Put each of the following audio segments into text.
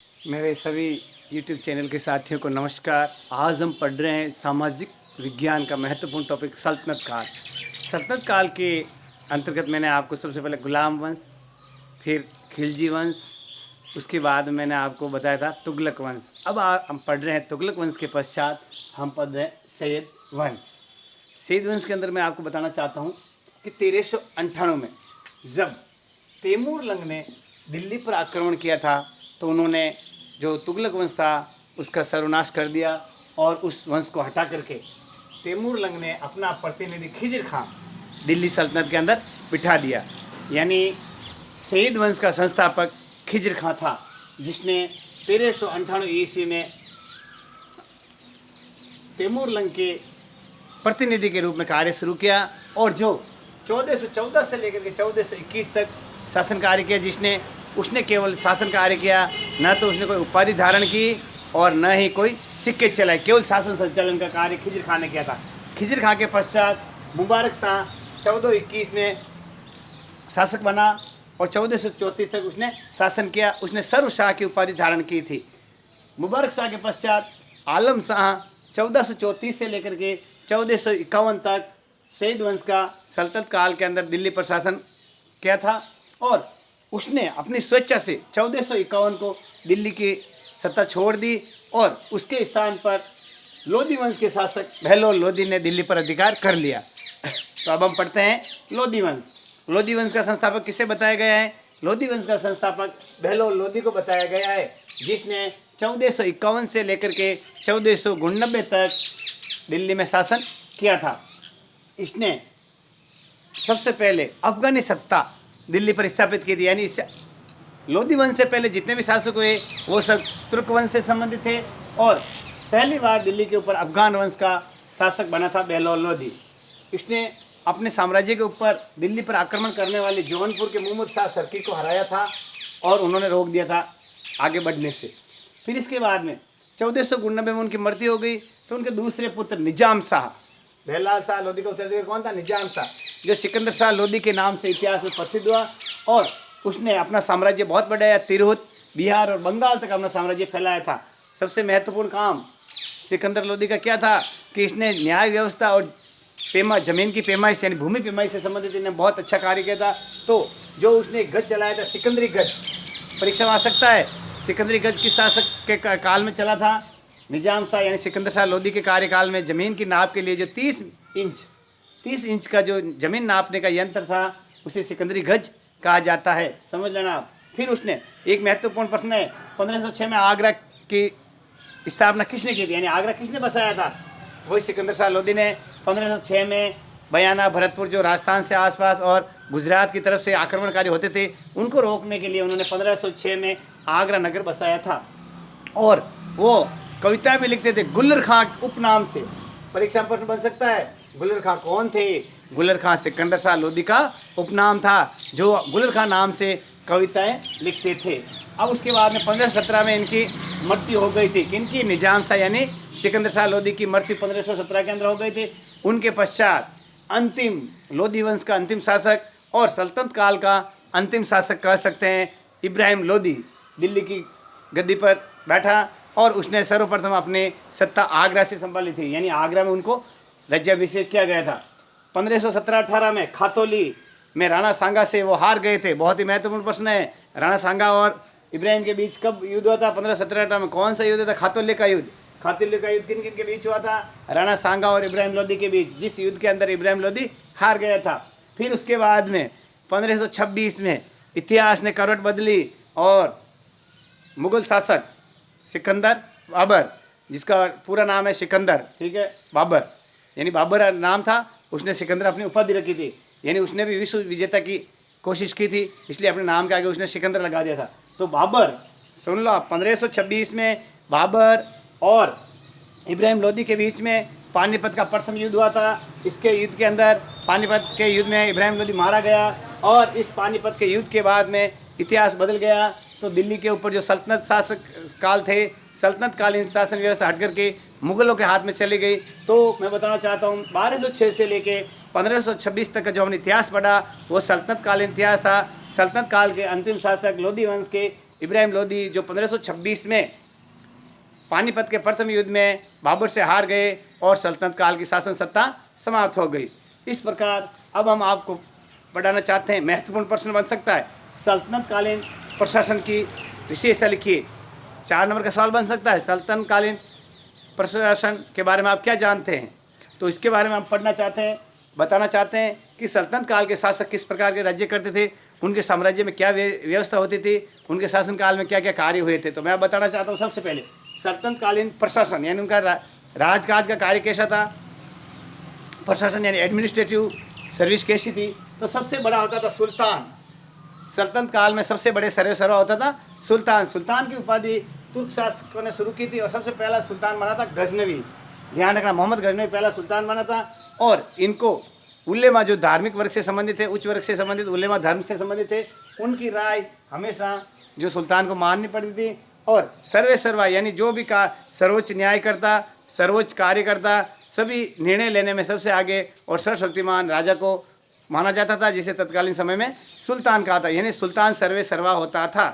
मेरे सभी YouTube channel के साथियों को नमस्कार। आज हम पढ़ रहे हैं सामाजिक विज्ञान का महत्वपूर्ण टॉपिक सल्तनत काल। सल्तनत काल के अंतर्गत मैंने आपको सबसे पहले गुलाम वंश, फिर खिलजी वंश, उसके बाद मैंने आपको बताया था तुगलक वंश। अब हम पढ़ रहे हैं तुगलक वंश के पश्चात हम पढ़ रहे हैं सैयद वंश। सैयद वंश के अंदर मैं आपको बताना चाहता हूँ कि 1398 में जब तैमूर लंग ने दिल्ली पर आक्रमण किया था तो उन्होंने जो तुगलक वंश था उसका सर्वनाश कर दिया और उस वंश को हटा करके तैमूर लंग ने अपना प्रतिनिधि खिजर खां दिल्ली सल्तनत के अंदर बिठा दिया। यानी सैयद वंश का संस्थापक खिजर खां था, जिसने 1398 ईस्वी में तैमूर लंग के प्रतिनिधि के रूप में कार्य शुरू किया और जो 1414 से लेकर के 1421 तक शासन कार्य किया, उसने केवल शासन कार्य किया, न तो उसने कोई उपाधि धारण की और न ही कोई सिक्के चलाए, केवल शासन संचालन का कार्य खिजर खां ने किया था। खिजर खां के पश्चात मुबारक शाह 1421 में शासक बना और 1434 तक उसने शासन किया। उसने सर्वशाह की उपाधि धारण की थी। मुबारक शाह के पश्चात आलम शाह 1434 से लेकर के 1451 तक सैयद वंश का सल्तनत काल के अंदर दिल्ली पर शासन किया था और उसने अपनी स्वेच्छा से 1451 को दिल्ली की सत्ता छोड़ दी और उसके स्थान पर लोधी वंश के शासक बहलोल लोधी ने दिल्ली पर अधिकार कर लिया। तो अब हम पढ़ते हैं लोधी वंश। लोधी वंश का संस्थापक किसे बताया गया है? लोधी वंश का संस्थापक बहलोल लोधी को बताया गया है, जिसने 1451 से लेकर के 1499 तक दिल्ली में शासन किया था। इसने सबसे पहले अफगानी सत्ता दिल्ली पर स्थापित की थी। यानी इससे लोधी वंश से पहले जितने भी शासक हुए वो सब तुर्क वंश से संबंधित थे और पहली बार दिल्ली के ऊपर अफगान वंश का शासक बना था बहलोल लोधी। इसने अपने साम्राज्य के ऊपर दिल्ली पर आक्रमण करने वाले जौनपुर के मुहम्मद शाह सर्की को हराया था और उन्होंने रोक दिया था आगे बढ़ने से। फिर इसके बाद में 1499 में उनकी मृत्यु हो गई तो उनके दूसरे पुत्र निजाम शाह, बहलाल शाह लोधी का उत्तराधिकारी कौन था? निजाम शाह, जो सिकंदर शाह लोधी के नाम से इतिहास में प्रसिद्ध हुआ और उसने अपना साम्राज्य बहुत बढ़ाया। तिरहुत, बिहार और बंगाल तक अपना साम्राज्य फैलाया था। सबसे महत्वपूर्ण काम सिकंदर लोधी का क्या था कि इसने न्याय व्यवस्था और जमीन की पैमाइश यानी भूमि पैमाइश से संबंधित इन्हें बहुत अच्छा कार्य किया था। तो जो उसने गज चलाया था सिकंदरी गज, परीक्षा में आ सकता है, सिकंदरी गज किस शासक के काल में चला था? निजाम शाह यानी सिकंदर शाह लोधी के कार्यकाल में। ज़मीन की नाप के लिए जो 30 इंच का जो ज़मीन नापने का यंत्र था उसे सिकंदरी गज कहा जाता है, समझ लेना आप। फिर उसने एक महत्वपूर्ण प्रश्न है, 1506 में आगरा की स्थापना किसने की थी? यानी आगरा किसने बसाया था? वही सिकंदर शाह लोधी ने। 1506 में बयाना, भरतपुर जो राजस्थान से आसपास और गुजरात की तरफ से आक्रमणकारी होते थे उनको रोकने के लिए उन्होंने 1506 में आगरा नगर बसाया था और वो कविताएं भी लिखते थे गुल्लर खां उपनाम से। परीक्षा में प्रश्न बन सकता है, गुल्लर खां कौन थे? गुल्लर खां सिकंदर शाह लोधी का उपनाम था, जो गुल्लर खां नाम से कविताएं लिखते थे। अब उसके बाद में 1517 में इनकी मृत्यु हो गई थी। किनकी? निजाम शाह यानी सिकंदर शाह लोधी की मृत्यु 1517 के अंदर हो गई थी। उनके पश्चात अंतिम लोधी वंश का अंतिम शासक और सल्तनत काल का अंतिम शासक कह सकते हैं इब्राहिम लोधी दिल्ली की गद्दी पर बैठा और उसने सर्वप्रथम अपने सत्ता आगरा से संभाली थी। यानी आगरा में उनको राज्याभिषेक किया गया था। 1517-18 में खातौली में राणा सांगा से वो हार गए थे। बहुत ही महत्वपूर्ण प्रश्न है, राणा सांगा और इब्राहिम के बीच कब युद्ध हुआ था? 1517-18 में। कौन सा युद्ध था? खातौली का युद्ध। खातौली का युद्ध किन किन के बीच हुआ था? राणा सांगा और इब्राहिम लोधी के बीच, जिस युद्ध के अंदर इब्राहिम लोधी हार गया था। फिर उसके बाद में 1526 में इतिहास ने करवट बदली और मुगल शासक सिकंदर बाबर, जिसका पूरा नाम है सिकंदर, ठीक है, बाबर, यानी बाबर नाम था, उसने सिकंदर अपनी उपाधि रखी थी। यानी उसने भी विश्व विजेता की कोशिश की थी, इसलिए अपने नाम के आगे उसने सिकंदर लगा दिया था। तो बाबर, सुन लो, 1526 में बाबर और इब्राहिम लोधी के बीच में पानीपत का प्रथम युद्ध हुआ था। इसके युद्ध के अंदर पानीपत के युद्ध में इब्राहिम लोधी मारा गया और इस पानीपत के युद्ध के बाद में इतिहास बदल गया। तो दिल्ली के ऊपर जो सल्तनत शासक काल थे, सल्तनत कालीन शासन व्यवस्था हट करके मुगलों के हाथ में चली गई। तो मैं बताना चाहता हूँ 1206 से लेके 1526 तक का जो हमने इतिहास पढ़ा वो सल्तनत कालीन इतिहास था। सल्तनत काल के अंतिम शासक लोधी वंश के इब्राहिम लोदी जो 1526 में पानीपत के प्रथम युद्ध में बाबर से हार गए और सल्तनत काल की शासन सत्ता समाप्त हो गई। इस प्रकार अब हम आपको पढ़ाना चाहते हैं, महत्वपूर्ण प्रश्न बन सकता है, सल्तनत कालीन प्रशासन की विशेषता लिखिए। 4 नंबर का सवाल बन सकता है, सल्तनत कालीन प्रशासन के बारे में आप क्या जानते हैं। तो इसके बारे में हम पढ़ना चाहते हैं, बताना चाहते हैं कि सल्तनत काल के शासक किस प्रकार के राज्य करते थे, उनके साम्राज्य में क्या व्यवस्था होती थी, उनके शासनकाल में क्या क्या कार्य हुए थे। तो मैं बताना चाहता हूँ सबसे पहले सल्तनत कालीन प्रशासन यानी उनका राजकाज का कार्य कैसा था, प्रशासन यानी एडमिनिस्ट्रेटिव सर्विस कैसी थी। तो सबसे बड़ा होता था सुल्तान। सल्तनत काल में सबसे बड़े सर्वेसर्वा होता था सुल्तान। सुल्तान की उपाधि तुर्क शासकों ने शुरू की थी और सबसे पहला सुल्तान बना था गजनवी। ध्यान रखना, मोहम्मद गजनवी पहला सुल्तान बना था। और इनको उलेमा जो धार्मिक वर्ग से संबंधित थे, उच्च वर्ग से संबंधित, उलेमा धर्म से संबंधित थे, उनकी राय हमेशा जो सुल्तान को माननी पड़ती थी। और सर्वेसर्वा यानी जो भी का सर्वोच्च न्यायकर्ता, सर्वोच्च कार्यकर्ता, सभी निर्णय लेने में सबसे आगे और सर्वशक्तिमान राजा को माना जाता था, जिसे तत्कालीन समय में सुल्तान कहा था। यानी सुल्तान सर्वेसर्वा होता था।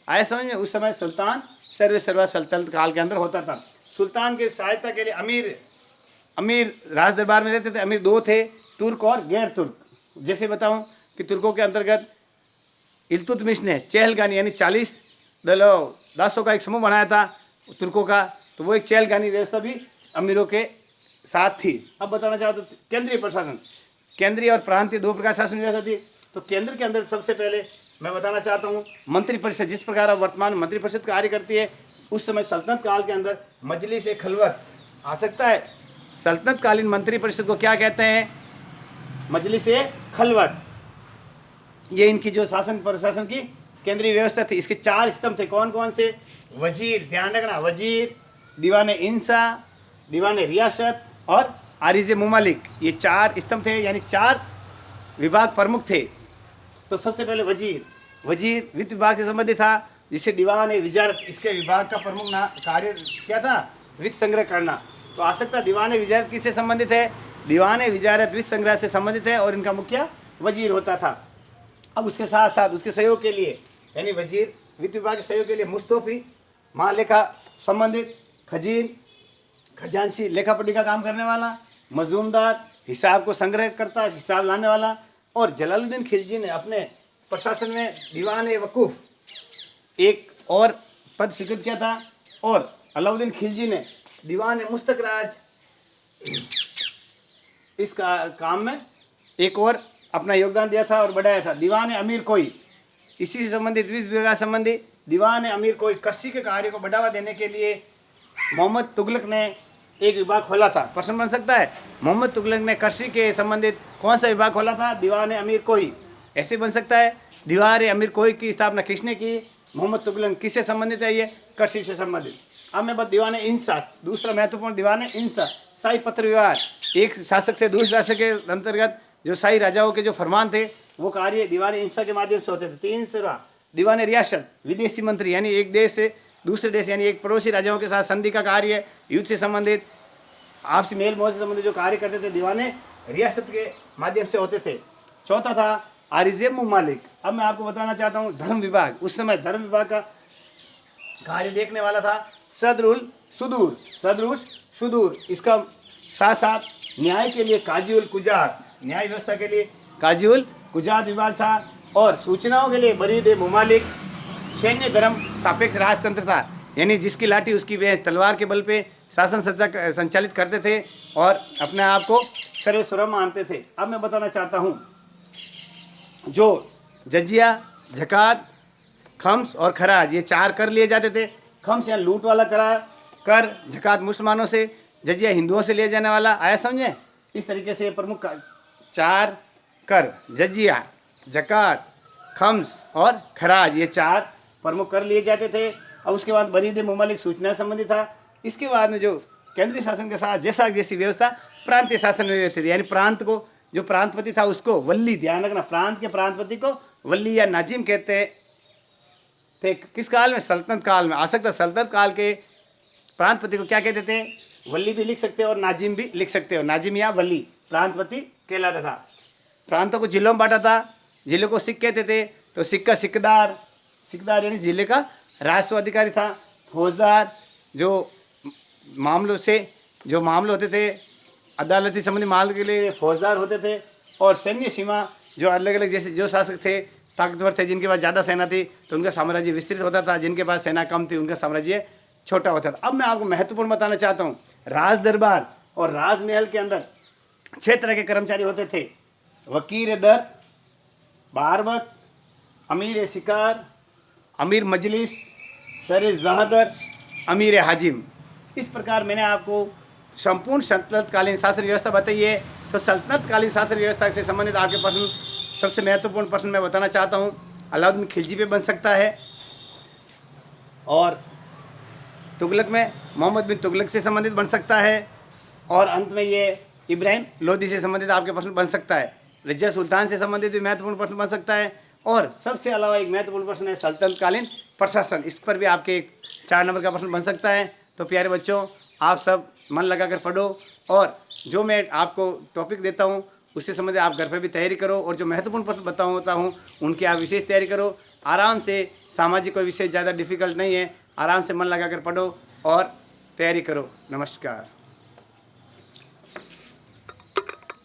आया समझ में, उस समय सुल्तान सर्वेसर्वा सल्तनत काल के अंदर होता था। सुल्तान की सहायता के लिए अमीर राज दरबार में रहते थे। अमीर 2 थे, तुर्क और गैर तुर्क। जैसे बताऊं कि तुर्कों के अंतर्गत इल्तुतमिश ने चहलगानी यानी 40 दासों का एक समूह बनाया था तुर्कों का, तो वो एक चहलगानी व्यवस्था भी अमीरों के साथ थी। अब बताना चाहता हूँ केंद्रीय प्रशासन, केंद्रीय और प्रांतीय 2 प्रकार शासन व्यवस्था थी। तो केंद्र के अंदर सबसे पहले मैं बताना चाहता हूँ मंत्रिपरिषद। जिस प्रकार अब वर्तमान मंत्रिपरिषद कार्य करती है, उस समय सल्तनत काल के अंदर मजलिस ए खलवत आ सकता है। सल्तनत कालीन मंत्रिपरिषद को क्या कहते हैं, मजलिस ए खलवत। ये इनकी जो शासन प्रशासन की केंद्रीय व्यवस्था थी। इसके 4 स्तंभ थे। कौन कौन से, वजीर, ध्यान रखना, वजीर, दीवान इंसा, दीवान रियासत और आरिज मुमालिक, ये 4 स्तंभ थे, यानी 4 विभाग प्रमुख थे। तो सबसे पहले वजीर वित्त विभाग से संबंधित था, जिसे दीवान विजारत, इसके विभाग का प्रमुख कार्य क्या था, वित्त संग्रह करना। तो आ सकता दीवान विजारत किससे संबंधित है, दीवान विजारत वित्त संग्रह से संबंधित है और इनका मुखिया वजीर होता था। अब उसके साथ साथ उसके सहयोग के लिए, यानी वजीर वित्त विभाग के सहयोग के लिए मुस्तौफी, महालेखा संबंधित, खजांची लेखापढ़ी का काम करने वाला, मजूमदार हिसाब को संग्रह करता, हिसाब लाने वाला। और जलालुद्दीन खिलजी ने अपने प्रशासन में दीवान वकूफ एक और पद स्वीकृत किया था। और अलाउद्दीन खिलजी ने दीवान मुस्तकराज इस काम में एक और अपना योगदान दिया था और बढ़ाया था। दीवान अमीर कोई, इसी से संबंधित वित्त विभाग संबंधी दीवान अमीर कोई कृषि के कार्य को बढ़ावा देने के लिए मोहम्मद तुगलक ने एक विभाग खोला था। प्रश्न बन सकता है, मोहम्मद तुगलक ने कृषि के संबंधित कौन सा विभाग खोला था, दीवान अमीर कोई। ऐसे बन सकता है, दीवान अमीर कोई की स्थापना किसने की, मोहम्मद तुगलक। किससे संबंधित है ये, कृषि से संबंधित। अब मैं बात दीवान इंसा, दूसरा महत्वपूर्ण दीवान इंसा, शाही पत्र व्यवहार, एक शासक से दूसरे शासक के अंतर्गत जो शाही राजाओं के जो फरमान थे वो कार्य दीवान इंसा के माध्यम से होते थे। 3 दीवान रियासत, विदेशी मंत्री, यानी एक देश से दूसरे देश यानी एक पड़ोसी राजाओं के साथ संधि का कार्य, युद्ध से संबंधित, आपसी मेल मोल से संबंधित जो कार्य करते थे दीवान रियासत के माध्यम से होते थे। 4 था आरिज़े मुमालिक। अब मैं आपको बताना चाहता हूँ धर्म विभाग। उस समय धर्म विभाग का कार्य देखने वाला था सदरुल सुदूर। इसका साथ साथ न्याय के लिए काजी उल कुजात, न्याय व्यवस्था के लिए काजी उल कुजात विभाग था। और सूचनाओं के लिए बरीद मुमालिक, सैन्य धर्म सापेक्ष राजतंत्र था, यानी जिसकी लाठी उसकी वे तलवार के बल पे शासन संचालित करते थे और अपने आप को सर्वस्व मानते थे। अब मैं बताना चाहता हूँ जो जजिया, ज़कात, खम्स और खराज, ये 4 कर लिए जाते थे। खम्स या लूट वाला कर, ज़कात मुसलमानों से, जजिया हिंदुओं से लिया जाने वाला। आया समझे, इस तरीके से प्रमुख 4 कर, जजिया, ज़कात, खम्स और खराज, ये 4 प्रमुख कर लिए जाते थे। और उसके बाद बरीद मुमालिक सूचना संबंधी था। इसके बाद में जो केंद्रीय शासन के साथ जैसी व्यवस्था प्रांतीय शासन में व्यवस्थित, यानी प्रांत को जो प्रांतपति था उसको वल्ली, ध्यान रखना, प्रांत के प्रांतपति को वल्ली या नाजिम कहते थे। किस काल में, सल्तनत काल में। आ सकता सल्तनत काल के प्रांतपति को क्या कहते थे, वल्ली भी लिख सकते हो और नाजिम भी लिख सकते हो। नाजिम या वल्ली प्रांतपति कहलाता था। प्रांतों को जिलों में बांटा था, जिलों को सिख कहते थे। तो सिख का सिकदार, सिकदार यानी जिले का राजस्व अधिकारी था। फौजदार जो मामले होते थे, अदालती संबंधी मामले के लिए फौजदार होते थे। और सैन्य सीमा जो अलग अलग जैसे जो शासक थे ताकतवर थे, जिनके पास ज़्यादा सेना थी तो उनका साम्राज्य विस्तृत होता था, जिनके पास सेना कम थी उनका साम्राज्य छोटा होता था। अब मैं आपको महत्वपूर्ण बताना चाहता हूँ, राज दरबार और राजमहल के अंदर 6 तरह के कर्मचारी होते थे। वकील दर, बारबक, अमीर शिकार, अमीर मजलिस, सर जहादर, अमीर हाजिम। इस प्रकार मैंने आपको संपूर्ण सल्तनतकालीन शासन व्यवस्था बताई है। तो सल्तनतकालीन शासन व्यवस्था से संबंधित आपके प्रश्न, सबसे महत्वपूर्ण प्रश्न मैं बताना चाहता हूँ, अलाउद्दीन खिलजी पे बन सकता है, और तुगलक में मोहम्मद बिन तुगलक से संबंधित बन सकता है, और अंत में ये इब्राहिम लोदी से संबंधित आपके प्रश्न बन सकता है। रजिया सुल्तान से संबंधित भी महत्वपूर्ण प्रश्न बन सकता है। और सबसे अलावा एक महत्वपूर्ण प्रश्न है सल्तनतकालीन प्रशासन, इस पर भी आपके 4 नंबर का प्रश्न बन सकता है। तो प्यारे बच्चों, आप सब मन लगाकर पढ़ो, और जो मैं आपको टॉपिक देता हूँ उससे संबंधित आप घर पर भी तैयारी करो, और जो महत्वपूर्ण प्रश्न बताता हूँ उनकी आप विशेष तैयारी करो। आराम से, सामाजिक कोई विषय ज़्यादा डिफिकल्ट नहीं है, आराम से मन लगाकर पढ़ो और तैयारी करो। नमस्कार।